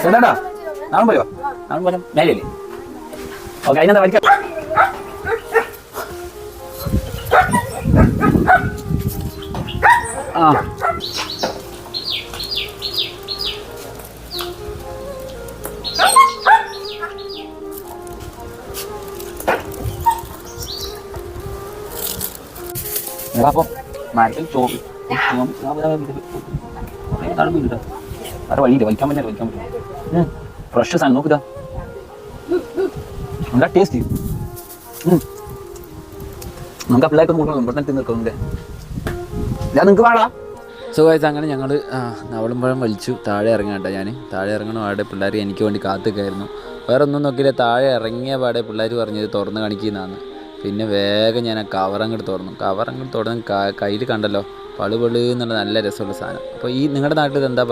എന്താ നാളെ പോയോ നാളെ പോലെ മേലല്ലേ ഓക്കെ അതിനെന്താ വലിക്കാം ആ അപ്പോൾ മരത്തിൽ ചോറ് വേറെ വഴിയില്ല വലിക്കാൻ പറ്റില്ല വലിക്കാൻ പറ്റില്ല ഫ്രഷ് സാധനം നോക്കിതാ എന്താ ടേസ്റ്റ് നമുക്ക് പിള്ളേർക്ക് നോക്കണം ഇവിടെ തന്നെ നിൽക്കുന്നുണ്ട് ഞാൻ നിങ്ങൾക്ക് വേണോ സുഖമായിട്ട് അങ്ങനെ ഞങ്ങൾ നവളുമ്പഴം വലിച്ചു താഴെ ഇറങ്ങാം കേട്ടോ. ഞാൻ താഴെ ഇറങ്ങണം. അവിടെ പിള്ളേർ എനിക്ക് വേണ്ടി കാത്തുക്കായിരുന്നു. വേറെ ഒന്നും നോക്കിയില്ല. താഴെ ഇറങ്ങിയ പാടെ പിള്ളേർ പറഞ്ഞത് തുറന്ന് കാണിക്കുന്നതാണ്. പിന്നെ വേഗം ഞാൻ ആ കവറങ്ങോട്ട് തുറന്ന് കയ്യിൽ കണ്ടല്ലോ പളുപള് എന്നുള്ള നല്ല രസമുള്ള സാധനം. അപ്പോൾ ഈ നിങ്ങളുടെ നാട്ടിൽ എന്താ